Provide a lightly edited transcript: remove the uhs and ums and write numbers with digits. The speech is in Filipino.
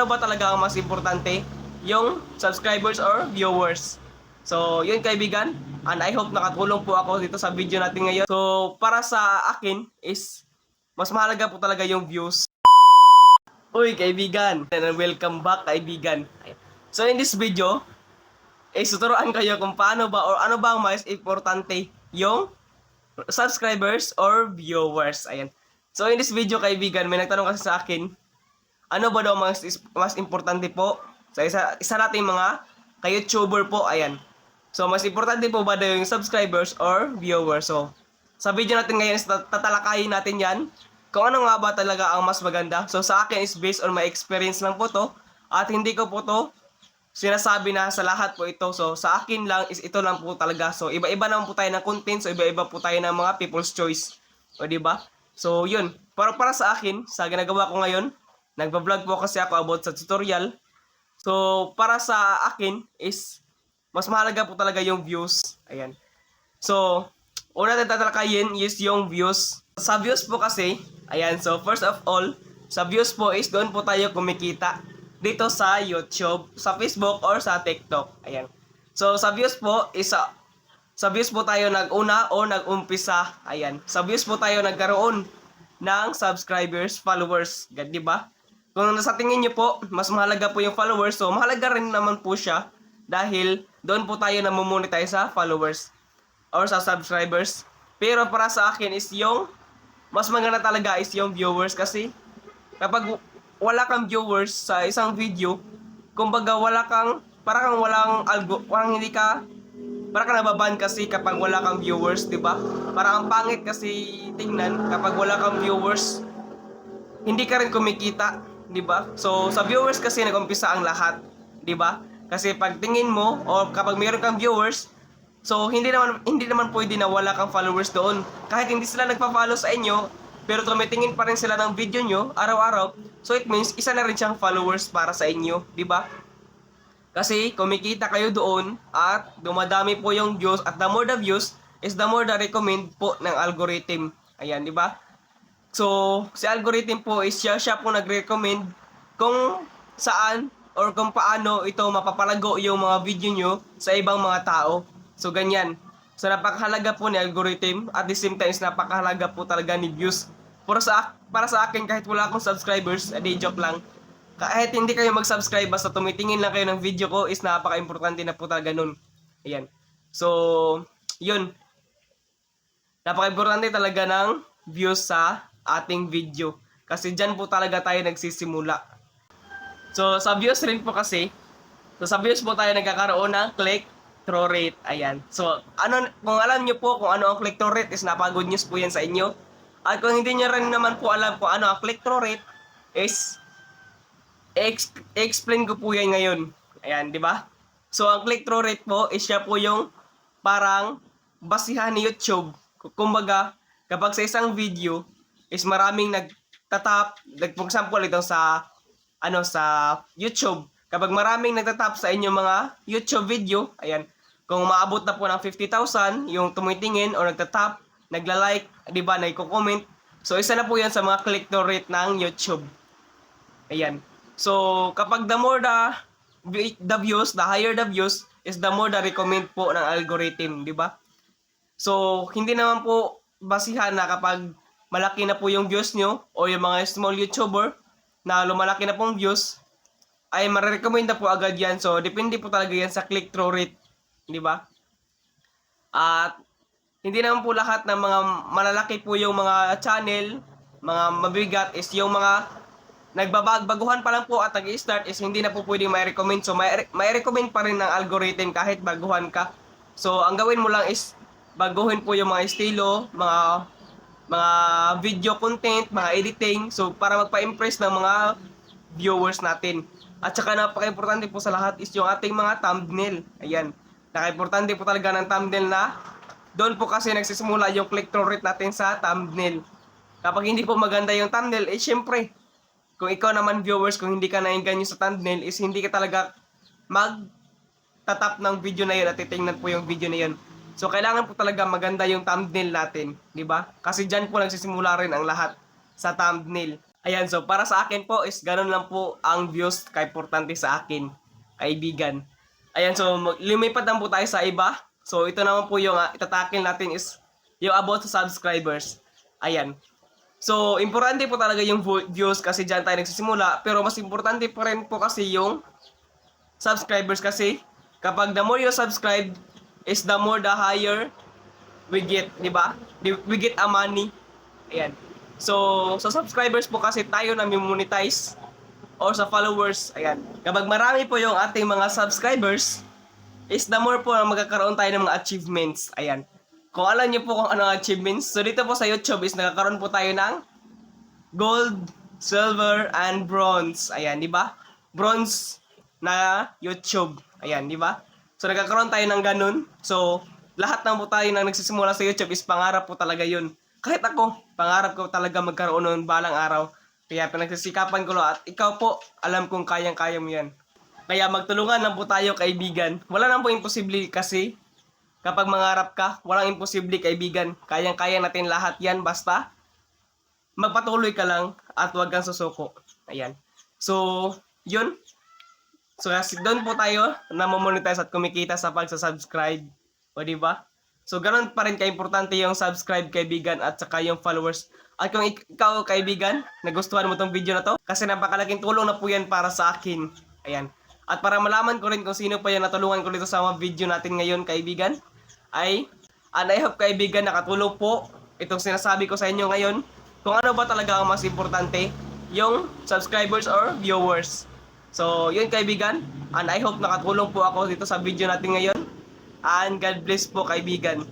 ano ba talaga ang mas importante? Yung subscribers or viewers. So, yun kaibigan, and I hope nakatulong po ako dito sa video natin ngayon. So, para sa akin is, mas mahalaga po talaga yung views. Uy kaibigan, and welcome back kaibigan. So, in this video, tuturuan kayo kung paano ba or ano ba ang mas importante yung subscribers or viewers. Ayan. So, in this video kaibigan, may nagtanong kasi sa akin, ano ba daw mas importante po sa isa nating mga ka-YouTuber po, ayan. So, mas importante po ba daw yung subscribers or viewers? So, sa video natin ngayon, tatalakayin natin yan kung ano nga ba talaga ang mas maganda. So, sa akin is based on my experience lang po to at hindi ko po to sinasabi na sa lahat po ito. So, sa akin lang is ito lang po talaga. So, iba-iba naman po tayo ng content. So, iba-iba po tayo ng mga people's choice. O, diba? So, yun. Para sa akin, sa ginagawa ko ngayon, nagba-vlog po kasi ako about sa tutorial. So, para sa akin is mas mahalaga po talaga yung views. Ayan. So, una natin tatalakayin is yung views. Sa views po kasi, ayan. So, first of all, sa views po is doon po tayo kumikita. Dito sa YouTube, sa Facebook, or sa TikTok. Ayan. So, sa views po is sa views po tayo nag-una o nag-umpisa. Ayan. Sa views po tayo nagkaroon ng subscribers, followers. Di ba? Kung sa tingin nyo po, mas mahalaga po yung followers, so mahalaga rin naman po siya dahil doon po tayo namumonetize sa followers or sa subscribers. Pero para sa akin is yung mas maganda talaga is yung viewers kasi kapag wala kang viewers sa isang video, kumbaga parang nababan kasi kapag wala kang viewers, di ba? Parang ang pangit kasi tingnan kapag wala kang viewers, hindi ka rin kumikita, di ba? So, sa viewers kasi nag-umpisa ang lahat, di ba? Kasi pag tingin mo, o kapag mayroon kang viewers, so hindi naman pwede na wala kang followers doon. Kahit hindi sila nagpa-follow sa inyo, pero tumitingin pa rin sila ng video nyo, araw-araw, so it means, isa na rin siyang followers para sa inyo, di ba? Kasi kumikita kayo doon, at dumadami po yung views, at the more the views, is the more the recommend po ng algorithm. Ayan, di ba? So, si algorithm po is siya po nag-recommend kung saan or kung paano ito mapapalago yung mga video nyo sa ibang mga tao. So, ganyan. So, napakahalaga po ni algorithm at the same time napakahalaga po talaga ni views. Para sa akin, kahit wala akong subscribers, edi joke lang. Kahit hindi kayo mag-subscribe, basta tumitingin lang kayo ng video ko is napaka-importante na po talaga nun. Ayan. So, yun. Napaka-importante talaga ng views sa ating video. Kasi dyan po talaga tayo nagsisimula. So, sa views rin po kasi, sa views po tayo nagkakaroon ng click-through rate. Ayan. So, kung alam nyo po kung ano ang click-through rate is napaka-good news po yan sa inyo. At kung hindi nyo rin naman po alam kung ano ang click-through rate is, explain ko po yan ngayon. Ayan, di ba? So, ang click-through rate po is siya po yung parang basihan ni YouTube. Kumbaga, kapag sa isang video, is maraming nagtatap, for example ito sa YouTube, kapag maraming nagtatap sa inyong mga YouTube video, ayan, kung maabot na po ng 50,000 yung tumitingin o nagtatap, nagla-like, di ba, nagko-comment, so isa na po yan sa mga click-through rate ng YouTube. Ayan. So, kapag the more the views, the higher the views, is the more the recommend po ng algorithm, di ba? So, hindi naman po basihan na kapag malaki na po yung views nyo o yung mga small YouTuber na lumalaki na pong views, ay marirecommend na po agad yan. So, depende po talaga yan sa click-through rate. Di ba? At hindi naman po lahat ng mga malalaki po yung mga channel, mga mabigat is yung mga baguhan pa lang po at nag-i-start is hindi na po pwedeng mai-recommend. So, mai-recommend pa rin ng algorithm kahit baguhan ka. So, ang gawin mo lang is baguhin po yung mga estilo, mga video content, mga editing, so para magpa-impress ng mga viewers natin. At saka napaka-importante po sa lahat is yung ating mga thumbnail. Ayan, napaka-importante po talaga ng thumbnail na doon po kasi nagsisimula yung click-through rate natin sa thumbnail. Kapag hindi po maganda yung thumbnail, syempre, kung ikaw naman viewers, kung hindi ka nainganyo sa thumbnail, is hindi ka talaga mag-tatap ng video na yun at titingnan po yung video na yun. So, kailangan po talaga maganda yung thumbnail natin, di ba? Kasi dyan po nagsisimula rin ang lahat sa thumbnail. Ayan, so para sa akin po is ganun lang po ang views ka-importante sa akin, kaibigan. Ayan, so lumipat lang po tayo sa iba. So ito naman po yung itatakil natin is yung about sa subscribers. Ayan. So, importante po talaga yung views kasi dyan tayo nagsisimula. Pero mas importante pa rin po kasi yung subscribers kasi kapag the more you subscribe is the more the higher we get, di ba? We get a money. Ayan. So, sa subscribers po kasi tayo na monetize or sa followers. Ayan. Kapag marami po yung ating mga subscribers is the more po na magkakaroon tayo ng mga achievements. Ayan. Kung alam niyo po kung ano ang achievements, so dito po sa YouTube is nagkakaroon po tayo ng gold, silver, and bronze. Ayan, di ba? Bronze na YouTube. Ayan, di ba? So, nagkakaroon tayo ng ganun. So, lahat ng po tayo na nagsisimula sa YouTube is pangarap po talaga yun. Kahit ako, pangarap ko talaga magkaroon nun balang araw. Kaya pinagsisikapan ko lo at ikaw po, alam kong kayang-kaya mo yan. Kaya magtulungan lang po tayo, kaibigan. Wala nang po imposible kasi kapag mangarap ka, walang imposible, kaibigan. Kayang-kaya natin lahat yan basta magpatuloy ka lang at huwag kang susuko. Ayan. So, yun. So, doon po tayo na monetize at kumikita sa pagsa-subscribe. O, diba? So, ganun pa rin ka-importante yung subscribe, kaibigan, at saka yung followers. At kung ikaw, kaibigan, nagustuhan mo tong video na to, kasi napakalaking tulong na po yan para sa akin. Ayan. At para malaman ko rin kung sino pa yung natulungan ko dito sa mga video natin ngayon, kaibigan, and I hope, kaibigan, nakatulong po itong sinasabi ko sa inyo ngayon. Kung ano ba talaga ang mas importante, yung subscribers or viewers. So, yun, kaibigan, and I hope nakatulong po ako dito sa video natin ngayon. And God bless po, kaibigan.